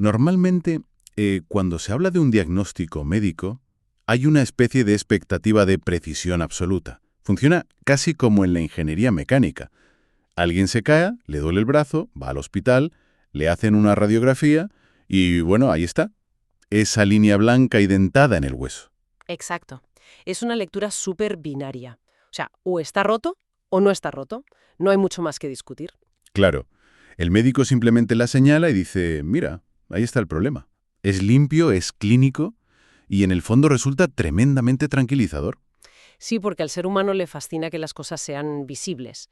Normalmente, cuando se habla de un diagnóstico médico, hay una especie de expectativa de precisión absoluta. Funciona casi como en la ingeniería mecánica. Alguien se cae, le duele el brazo, va al hospital, le hacen una radiografía y, bueno, ahí está. Esa línea blanca y dentada en el hueso. Exacto. Es una lectura súper binaria. O sea, o está roto o no está roto. No hay mucho más que discutir. Claro, el médico simplemente la señala y dice, mira, ahí está el problema. Es limpio, es clínico y en el fondo resulta tremendamente tranquilizador. Sí, porque al ser humano le fascina que las cosas sean visibles,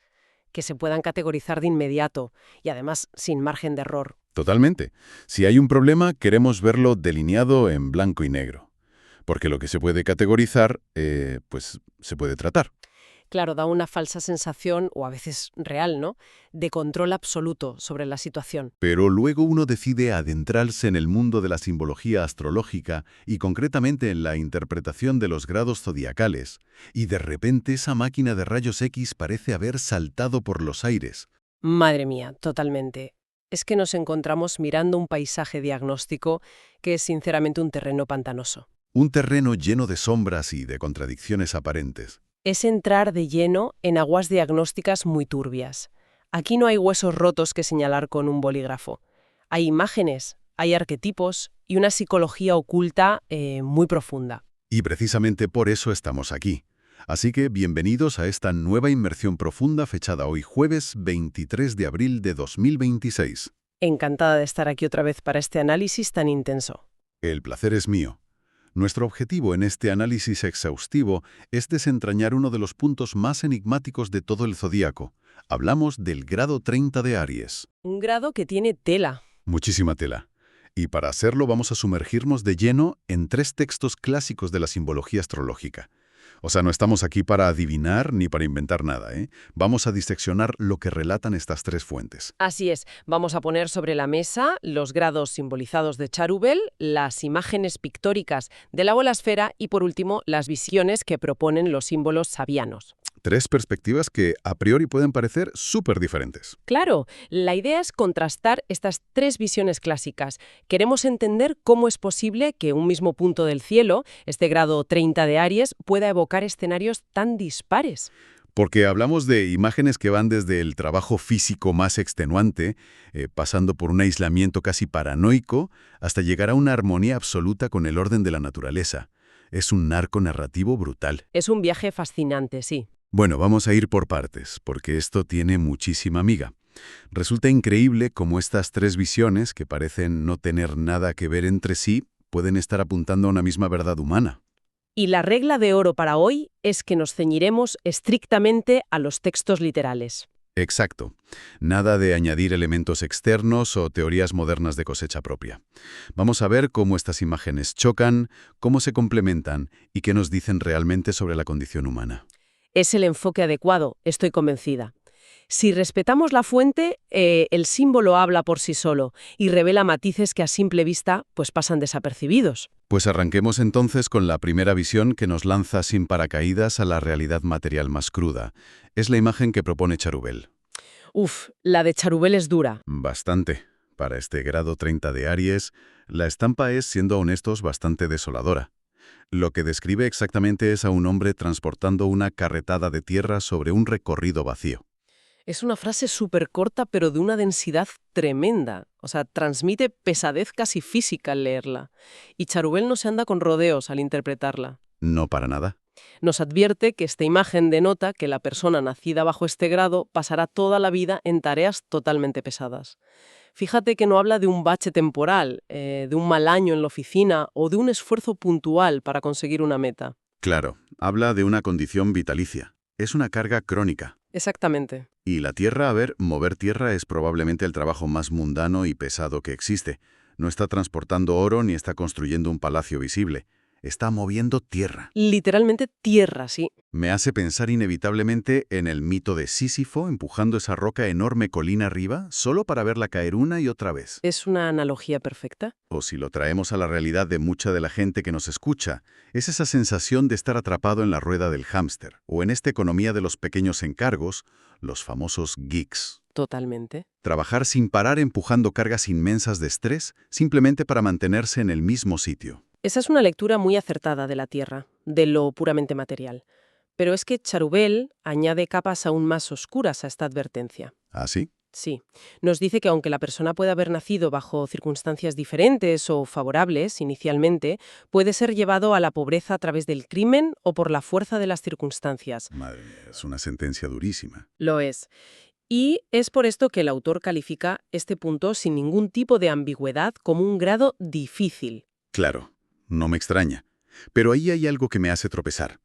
que se puedan categorizar de inmediato y además sin margen de error. Totalmente. Si hay un problema, queremos verlo delineado en blanco y negro, porque lo que se puede categorizar, pues se puede tratar. Claro, da una falsa sensación, o a veces real, ¿no?, de control absoluto sobre la situación. Pero luego uno decide adentrarse en el mundo de la simbología astrológica y concretamente en la interpretación de los grados zodiacales, y de repente esa máquina de rayos X parece haber saltado por los aires. Madre mía, totalmente. Es que nos encontramos mirando un paisaje diagnóstico que es sinceramente un terreno pantanoso. Un terreno lleno de sombras y de contradicciones aparentes. Es entrar de lleno en aguas diagnósticas muy turbias. Aquí no hay huesos rotos que señalar con un bolígrafo. Hay imágenes, hay arquetipos y una psicología oculta muy profunda. Y precisamente por eso estamos aquí. Así que bienvenidos a esta nueva inmersión profunda fechada hoy jueves 23 de abril de 2026. Encantada de estar aquí otra vez para este análisis tan intenso. El placer es mío. Nuestro objetivo en este análisis exhaustivo es desentrañar uno de los puntos más enigmáticos de todo el zodíaco. Hablamos del grado 30 de Aries. Un grado que tiene tela. Muchísima tela. Y para hacerlo vamos a sumergirnos de lleno en tres textos clásicos de la simbología astrológica. O sea, no estamos aquí para adivinar ni para inventar nada, ¿eh? Vamos a diseccionar lo que relatan estas tres fuentes. Así es, vamos a poner sobre la mesa los grados simbolizados de Charubel, las imágenes pictóricas de la bola esfera y, por último, las visiones que proponen los símbolos sabianos. Tres perspectivas que a priori pueden parecer súper diferentes. Claro, la idea es contrastar estas tres visiones clásicas. Queremos entender cómo es posible que un mismo punto del cielo, este grado 30 de Aries, pueda evocar escenarios tan dispares. Porque hablamos de imágenes que van desde el trabajo físico más extenuante, pasando por un aislamiento casi paranoico, hasta llegar a una armonía absoluta con el orden de la naturaleza. Es un arco narrativo brutal. Es un viaje fascinante, sí. Bueno, vamos a ir por partes, porque esto tiene muchísima miga. Resulta increíble cómo estas tres visiones, que parecen no tener nada que ver entre sí, pueden estar apuntando a una misma verdad humana. Y la regla de oro para hoy es que nos ceñiremos estrictamente a los textos literales. Exacto. Nada de añadir elementos externos o teorías modernas de cosecha propia. Vamos a ver cómo estas imágenes chocan, cómo se complementan y qué nos dicen realmente sobre la condición humana. Es el enfoque adecuado, estoy convencida. Si respetamos la fuente, el símbolo habla por sí solo y revela matices que a simple vista pues pasan desapercibidos. Pues arranquemos entonces con la primera visión que nos lanza sin paracaídas a la realidad material más cruda. Es la imagen que propone Charubel. Uf, la de Charubel es dura. Bastante. Para este grado 30 de Aries, la estampa es, siendo honestos, bastante desoladora. Lo que describe exactamente es a un hombre transportando una carretada de tierra sobre un recorrido vacío. Es una frase súper corta pero de una densidad tremenda. O sea, transmite pesadez casi física al leerla. Y Charubel no se anda con rodeos al interpretarla. No para nada. Nos advierte que esta imagen denota que la persona nacida bajo este grado pasará toda la vida en tareas totalmente pesadas. Fíjate que no habla de un bache temporal, de un mal año en la oficina o de un esfuerzo puntual para conseguir una meta. Claro, habla de una condición vitalicia. Es una carga crónica. Exactamente. Y la tierra, mover tierra es probablemente el trabajo más mundano y pesado que existe. No está transportando oro ni está construyendo un palacio visible. está moviendo tierra. Literalmente tierra, sí. Me hace pensar inevitablemente en el mito de Sísifo empujando esa roca enorme colina arriba solo para verla caer una y otra vez. Es una analogía perfecta. O si lo traemos a la realidad de mucha de la gente que nos escucha, es esa sensación de estar atrapado en la rueda del hámster, o en esta economía de los pequeños encargos, los famosos gigs. Totalmente. Trabajar sin parar empujando cargas inmensas de estrés simplemente para mantenerse en el mismo sitio. Esa es una lectura muy acertada de la Tierra, de lo puramente material. Pero es que Charubel añade capas aún más oscuras a esta advertencia. ¿Ah, sí? Sí, nos dice que aunque la persona pueda haber nacido bajo circunstancias diferentes o favorables inicialmente, puede ser llevado a la pobreza a través del crimen o por la fuerza de las circunstancias. Madre mía, es una sentencia durísima. Lo es. Y es por esto que el autor califica este punto sin ningún tipo de ambigüedad como un grado difícil. Claro, no me extraña. Pero ahí hay algo que me hace tropezar.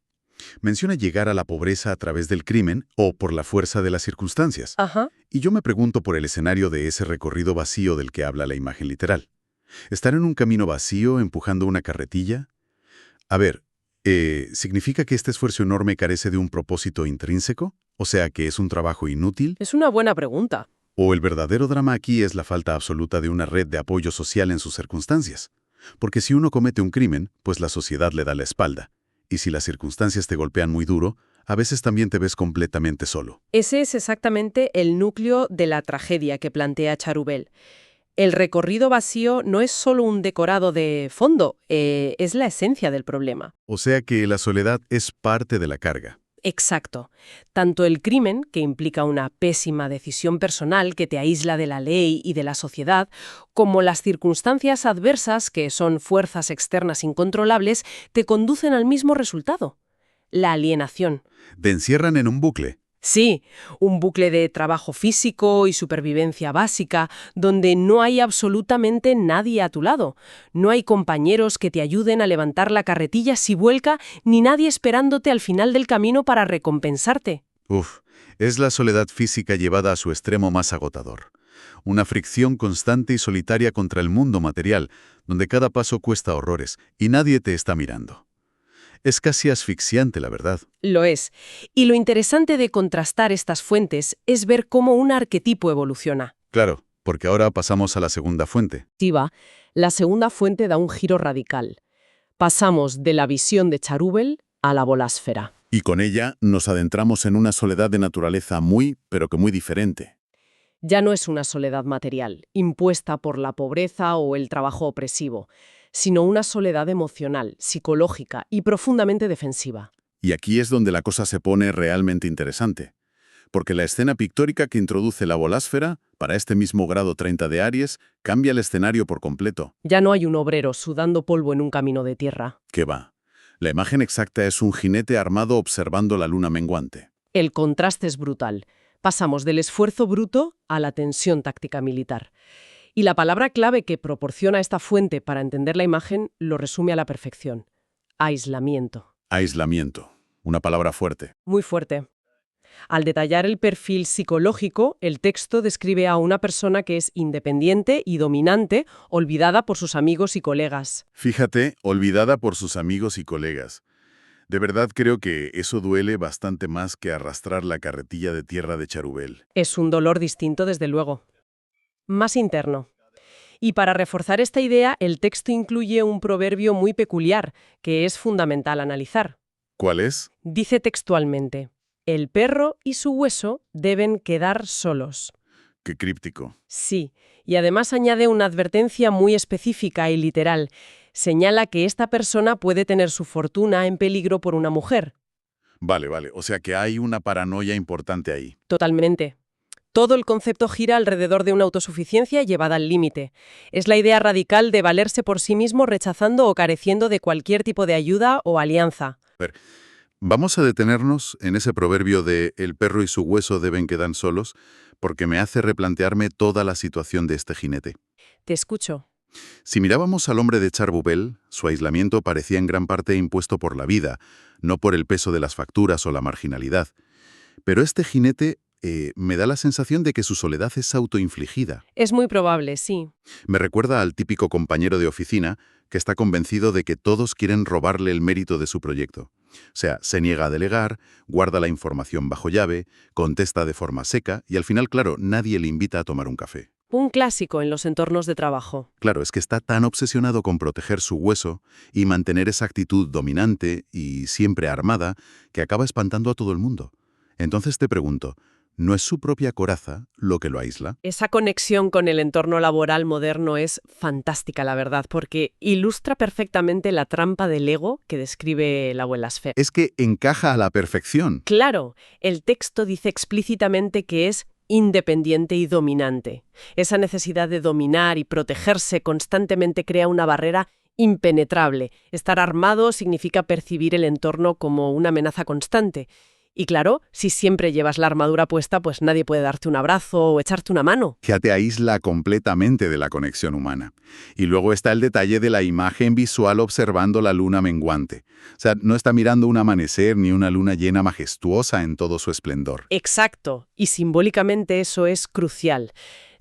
Menciona llegar a la pobreza a través del crimen o por la fuerza de las circunstancias. Ajá. Y yo me pregunto por el escenario de ese recorrido vacío del que habla la imagen literal. ¿Estar en un camino vacío empujando una carretilla? A ver, ¿significa que este esfuerzo enorme carece de un propósito intrínseco? O sea, ¿que es un trabajo inútil? Es una buena pregunta. ¿O el verdadero drama aquí es la falta absoluta de una red de apoyo social en sus circunstancias? Porque si uno comete un crimen, pues la sociedad le da la espalda. Y si las circunstancias te golpean muy duro, a veces también te ves completamente solo. Ese es exactamente el núcleo de la tragedia que plantea Charubel. El recorrido vacío no es solo un decorado de fondo, es la esencia del problema. O sea que la soledad es parte de la carga. Exacto. Tanto el crimen, que implica una pésima decisión personal que te aísla de la ley y de la sociedad, como las circunstancias adversas, que son fuerzas externas incontrolables, te conducen al mismo resultado: la alienación. Te encierran en un bucle. Sí, un bucle de trabajo físico y supervivencia básica, donde no hay absolutamente nadie a tu lado. No hay compañeros que te ayuden a levantar la carretilla si vuelca, ni nadie esperándote al final del camino para recompensarte. Uf, es la soledad física llevada a su extremo más agotador. Una fricción constante y solitaria contra el mundo material, donde cada paso cuesta horrores y nadie te está mirando. Es casi asfixiante, la verdad. Lo es. Y lo interesante de contrastar estas fuentes es ver cómo un arquetipo evoluciona. Claro, porque ahora pasamos a la segunda fuente. La segunda fuente da un giro radical. Pasamos de la visión de Charubel a la bolásfera. Y con ella nos adentramos en una soledad de naturaleza muy, pero que muy diferente. Ya no es una soledad material, impuesta por la pobreza o el trabajo opresivo, sino una soledad emocional, psicológica y profundamente defensiva. Y aquí es donde la cosa se pone realmente interesante. Porque la escena pictórica que introduce la bolásfera, para este mismo grado 30 de Aries, cambia el escenario por completo. Ya no hay un obrero sudando polvo en un camino de tierra. ¿Qué va? La imagen exacta es un jinete armado observando la luna menguante. El contraste es brutal. Pasamos del esfuerzo bruto a la tensión táctica militar. Y la palabra clave que proporciona esta fuente para entender la imagen lo resume a la perfección: aislamiento. Aislamiento. Una palabra fuerte. Muy fuerte. Al detallar el perfil psicológico, el texto describe a una persona que es independiente y dominante, olvidada por sus amigos y colegas. Fíjate, olvidada por sus amigos y colegas. De verdad creo que eso duele bastante más que arrastrar la carretilla de tierra de Charubel. Es un dolor distinto, desde luego. Más interno. Y para reforzar esta idea, el texto incluye un proverbio muy peculiar, que es fundamental analizar. ¿Cuál es? Dice textualmente: el perro y su hueso deben quedar solos. Qué críptico. Sí, y además añade una advertencia muy específica y literal. Señala que esta persona puede tener su fortuna en peligro por una mujer. Vale. O sea que hay una paranoia importante ahí. Totalmente. Todo el concepto gira alrededor de una autosuficiencia llevada al límite. Es la idea radical de valerse por sí mismo rechazando o careciendo de cualquier tipo de ayuda o alianza. Vamos a detenernos en ese proverbio de el perro y su hueso deben quedar solos, porque me hace replantearme toda la situación de este jinete. Te escucho. Si mirábamos al hombre de Charbubel, su aislamiento parecía en gran parte impuesto por la vida, no por el peso de las facturas o la marginalidad. Pero este jinete me da la sensación de que su soledad es autoinfligida. Es muy probable, sí. Me recuerda al típico compañero de oficina que está convencido de que todos quieren robarle el mérito de su proyecto. O sea, se niega a delegar, guarda la información bajo llave, contesta de forma seca y al final, claro, nadie le invita a tomar un café. Un clásico en los entornos de trabajo. Claro, es que está tan obsesionado con proteger su hueso y mantener esa actitud dominante y siempre armada que acaba espantando a todo el mundo. Entonces te pregunto, ¿no es su propia coraza lo que lo aísla? Esa conexión con el entorno laboral moderno es fantástica, la verdad, porque ilustra perfectamente la trampa del ego que describe la abuela Sfer. Es que encaja a la perfección. Claro, el texto dice explícitamente que es independiente y dominante. Esa necesidad de dominar y protegerse constantemente crea una barrera impenetrable. Estar armado significa percibir el entorno como una amenaza constante. Y claro, si siempre llevas la armadura puesta, pues nadie puede darte un abrazo o echarte una mano. Ya te aísla completamente de la conexión humana. Y luego está el detalle de la imagen visual observando la luna menguante. O sea, no está mirando un amanecer ni una luna llena majestuosa en todo su esplendor. Exacto, y simbólicamente eso es crucial.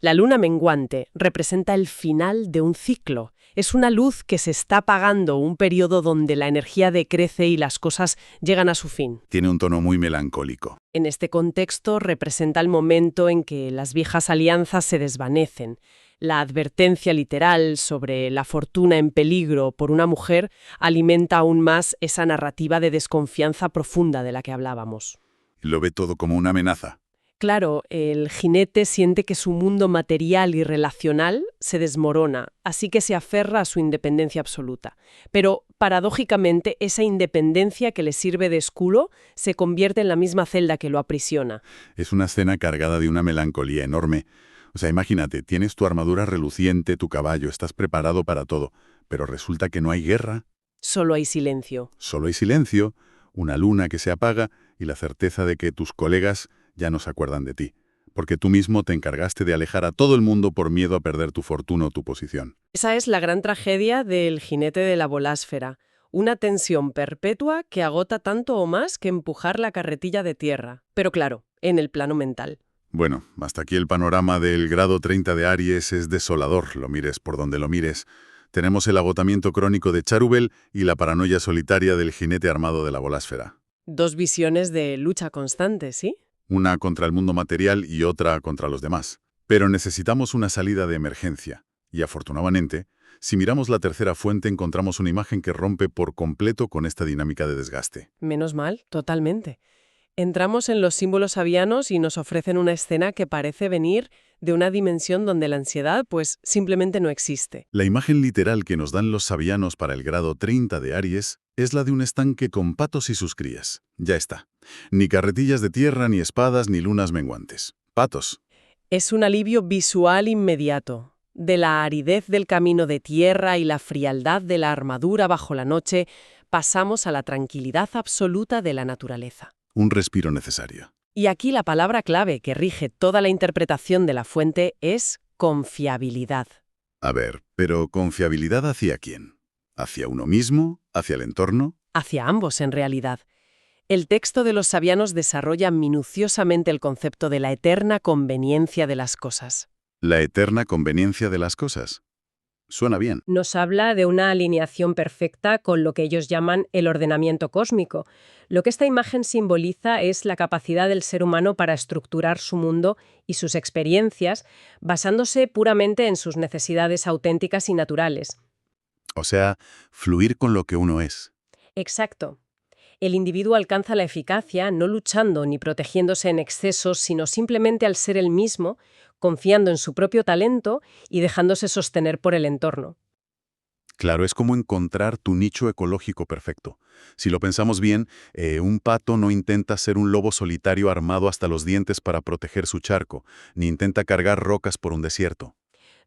La luna menguante representa el final de un ciclo. Es una luz que se está apagando, un periodo donde la energía decrece y las cosas llegan a su fin. Tiene un tono muy melancólico. En este contexto representa el momento en que las viejas alianzas se desvanecen. La advertencia literal sobre la fortuna en peligro por una mujer alimenta aún más esa narrativa de desconfianza profunda de la que hablábamos. Lo ve todo como una amenaza. Claro, el jinete siente que su mundo material y relacional se desmorona, así que se aferra a su independencia absoluta. Pero, paradójicamente, esa independencia que le sirve de escudo se convierte en la misma celda que lo aprisiona. Es una escena cargada de una melancolía enorme. O sea, imagínate, tienes tu armadura reluciente, tu caballo, estás preparado para todo, pero resulta que no hay guerra. Solo hay silencio. Solo hay silencio, una luna que se apaga y la certeza de que tus colegas ya no se acuerdan de ti, porque tú mismo te encargaste de alejar a todo el mundo por miedo a perder tu fortuna o tu posición. Esa es la gran tragedia del jinete de la bolásfera, una tensión perpetua que agota tanto o más que empujar la carretilla de tierra, pero claro, en el plano mental. Bueno, hasta aquí el panorama del grado 30 de Aries es desolador, lo mires por donde lo mires. Tenemos el agotamiento crónico de Charubel y la paranoia solitaria del jinete armado de la bolásfera. Dos visiones de lucha constante, ¿sí? Una contra el mundo material y otra contra los demás. Pero necesitamos una salida de emergencia. Y afortunadamente, si miramos la tercera fuente encontramos una imagen que rompe por completo con esta dinámica de desgaste. Menos mal, totalmente. Entramos en los símbolos sabianos y nos ofrecen una escena que parece venir de una dimensión donde la ansiedad, pues, simplemente no existe. La imagen literal que nos dan los sabianos para el grado 30 de Aries es la de un estanque con patos y sus crías. Ya está. Ni carretillas de tierra, ni espadas, ni lunas menguantes. Patos. Es un alivio visual inmediato. De la aridez del camino de tierra y la frialdad de la armadura bajo la noche, pasamos a la tranquilidad absoluta de la naturaleza. Un respiro necesario. Y aquí la palabra clave que rige toda la interpretación de la fuente es confiabilidad. A ver, pero ¿confiabilidad hacia quién? ¿Hacia uno mismo? ¿Hacia el entorno? Hacia ambos, en realidad. El texto de los sabianos desarrolla minuciosamente el concepto de la eterna conveniencia de las cosas. La eterna conveniencia de las cosas. Suena bien. Nos habla de una alineación perfecta con lo que ellos llaman el ordenamiento cósmico. Lo que esta imagen simboliza es la capacidad del ser humano para estructurar su mundo y sus experiencias basándose puramente en sus necesidades auténticas y naturales. O sea, fluir con lo que uno es. Exacto. El individuo alcanza la eficacia no luchando ni protegiéndose en excesos, sino simplemente al ser él mismo, confiando en su propio talento y dejándose sostener por el entorno. Claro, es como encontrar tu nicho ecológico perfecto. Si lo pensamos bien, un pato no intenta ser un lobo solitario armado hasta los dientes para proteger su charco, ni intenta cargar rocas por un desierto.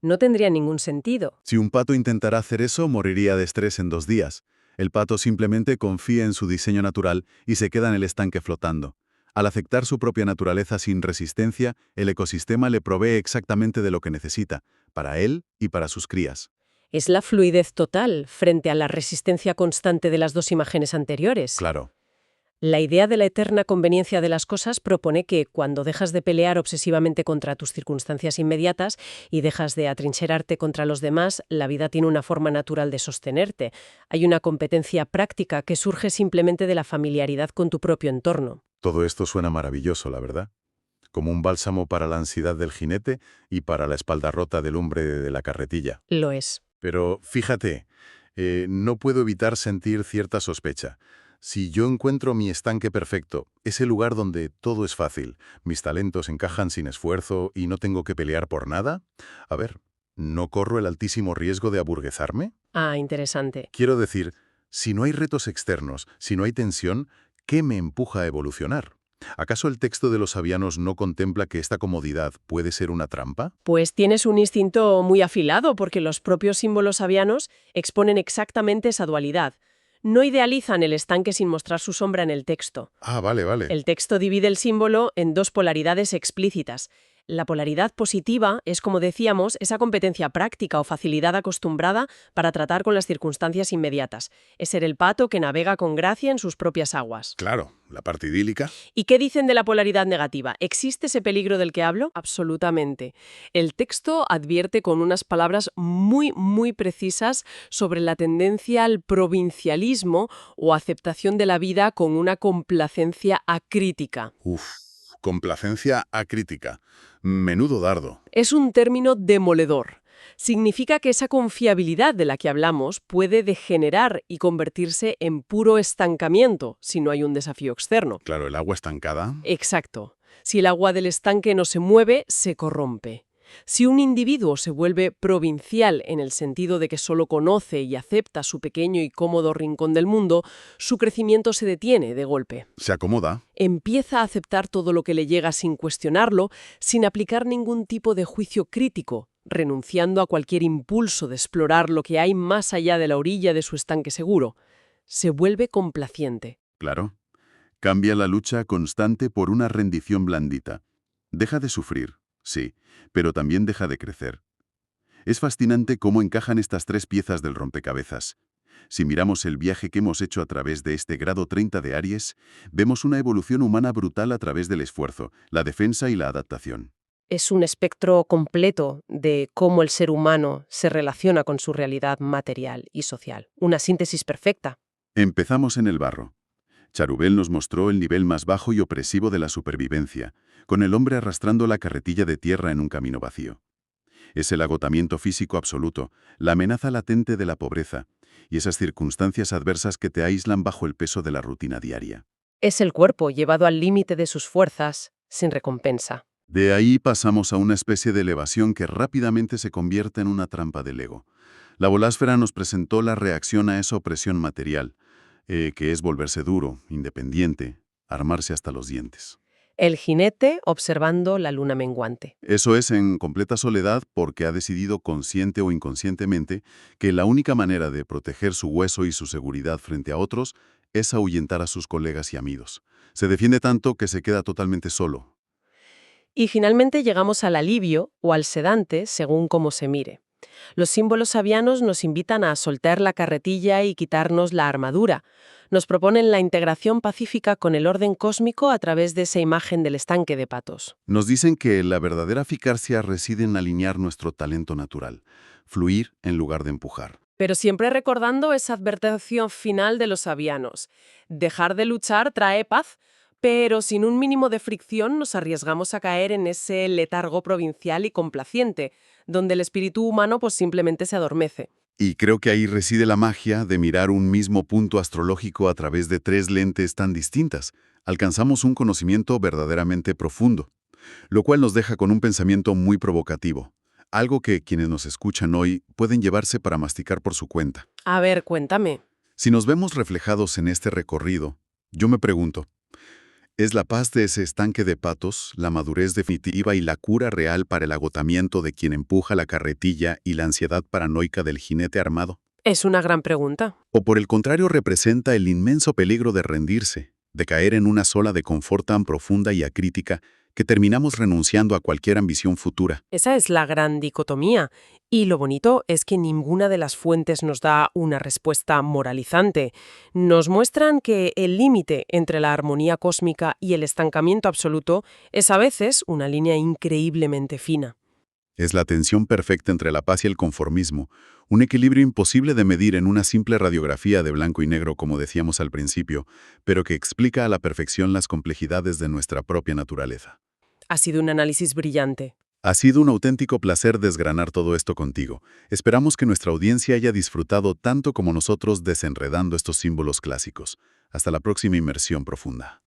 No tendría ningún sentido. Si un pato intentara hacer eso, moriría de estrés en 2 días. El pato simplemente confía en su diseño natural y se queda en el estanque flotando. Al aceptar su propia naturaleza sin resistencia, el ecosistema le provee exactamente de lo que necesita, para él y para sus crías. Es la fluidez total frente a la resistencia constante de las dos imágenes anteriores. Claro. La idea de la eterna conveniencia de las cosas propone que cuando dejas de pelear obsesivamente contra tus circunstancias inmediatas y dejas de atrincherarte contra los demás, la vida tiene una forma natural de sostenerte. Hay una competencia práctica que surge simplemente de la familiaridad con tu propio entorno. Todo esto suena maravilloso, la verdad. Como un bálsamo para la ansiedad del jinete y para la espalda rota del hombre de la carretilla. Lo es. Pero fíjate, no puedo evitar sentir cierta sospecha. Si yo encuentro mi estanque perfecto, ese lugar donde todo es fácil, mis talentos encajan sin esfuerzo y no tengo que pelear por nada, a ver, ¿no corro el altísimo riesgo de aburguesarme? Ah, interesante. Quiero decir, si no hay retos externos, si no hay tensión, ¿qué me empuja a evolucionar? ¿Acaso el texto de los sabianos no contempla que esta comodidad puede ser una trampa? Pues tienes un instinto muy afilado porque los propios símbolos sabianos exponen exactamente esa dualidad. No idealizan el estanque sin mostrar su sombra en el texto. Ah, vale, vale. El texto divide el símbolo en dos polaridades explícitas. La polaridad positiva es, como decíamos, esa competencia práctica o facilidad acostumbrada para tratar con las circunstancias inmediatas. Es ser el pato que navega con gracia en sus propias aguas. Claro, la parte idílica. ¿Y qué dicen de la polaridad negativa? ¿Existe ese peligro del que hablo? Absolutamente. El texto advierte con unas palabras muy precisas sobre la tendencia al provincialismo o aceptación de la vida con una complacencia acrítica. Uf, complacencia acrítica. Menudo dardo. Es un término demoledor. Significa que esa confiabilidad de la que hablamos puede degenerar y convertirse en puro estancamiento si no hay un desafío externo. Claro, el agua estancada. Exacto. Si el agua del estanque no se mueve, se corrompe. Si un individuo se vuelve provincial en el sentido de que solo conoce y acepta su pequeño y cómodo rincón del mundo, su crecimiento se detiene de golpe. Se acomoda. Empieza a aceptar todo lo que le llega sin cuestionarlo, sin aplicar ningún tipo de juicio crítico, renunciando a cualquier impulso de explorar lo que hay más allá de la orilla de su estanque seguro. Se vuelve complaciente. Claro. Cambia la lucha constante por una rendición blandita. Deja de sufrir, sí, pero también deja de crecer. Es fascinante cómo encajan estas tres piezas del rompecabezas. Si miramos el viaje que hemos hecho a través de este grado 30 de Aries, vemos una evolución humana brutal a través del esfuerzo, la defensa y la adaptación. Es un espectro completo de cómo el ser humano se relaciona con su realidad material y social. Una síntesis perfecta. Empezamos en el barro. Charubel nos mostró el nivel más bajo y opresivo de la supervivencia, con el hombre arrastrando la carretilla de tierra en un camino vacío. Es el agotamiento físico absoluto, la amenaza latente de la pobreza y esas circunstancias adversas que te aíslan bajo el peso de la rutina diaria. Es el cuerpo llevado al límite de sus fuerzas, sin recompensa. De ahí pasamos a una especie de elevación que rápidamente se convierte en una trampa del ego. La bolásfera nos presentó la reacción a esa opresión material, que es volverse duro, independiente, armarse hasta los dientes. El jinete observando la luna menguante. Eso es en completa soledad porque ha decidido consciente o inconscientemente que la única manera de proteger su hueso y su seguridad frente a otros es ahuyentar a sus colegas y amigos. Se defiende tanto que se queda totalmente solo. Y finalmente llegamos al alivio o al sedante según cómo se mire. Los símbolos sabianos nos invitan a soltar la carretilla y quitarnos la armadura. Nos proponen la integración pacífica con el orden cósmico a través de esa imagen del estanque de patos. Nos dicen que la verdadera eficacia reside en alinear nuestro talento natural, fluir en lugar de empujar. Pero siempre recordando esa advertencia final de los sabianos. Dejar de luchar trae paz, pero sin un mínimo de fricción nos arriesgamos a caer en ese letargo provincial y complaciente, donde el espíritu humano pues simplemente se adormece. Y creo que ahí reside la magia de mirar un mismo punto astrológico a través de tres lentes tan distintas. Alcanzamos un conocimiento verdaderamente profundo, lo cual nos deja con un pensamiento muy provocativo, algo que quienes nos escuchan hoy pueden llevarse para masticar por su cuenta. A ver, cuéntame. Si nos vemos reflejados en este recorrido, yo me pregunto, ¿es la paz de ese estanque de patos, la madurez definitiva y la cura real para el agotamiento de quien empuja la carretilla y la ansiedad paranoica del jinete armado? Es una gran pregunta. ¿O por el contrario representa el inmenso peligro de rendirse, de caer en una sola de confort tan profunda y acrítica que terminamos renunciando a cualquier ambición futura. Esa es la gran dicotomía. Y lo bonito es que ninguna de las fuentes nos da una respuesta moralizante. Nos muestran que el límite entre la armonía cósmica y el estancamiento absoluto es a veces una línea increíblemente fina. Es la tensión perfecta entre la paz y el conformismo, un equilibrio imposible de medir en una simple radiografía de blanco y negro, como decíamos al principio, pero que explica a la perfección las complejidades de nuestra propia naturaleza. Ha sido un análisis brillante. Ha sido un auténtico placer desgranar todo esto contigo. Esperamos que nuestra audiencia haya disfrutado tanto como nosotros desenredando estos símbolos clásicos. Hasta la próxima inmersión profunda.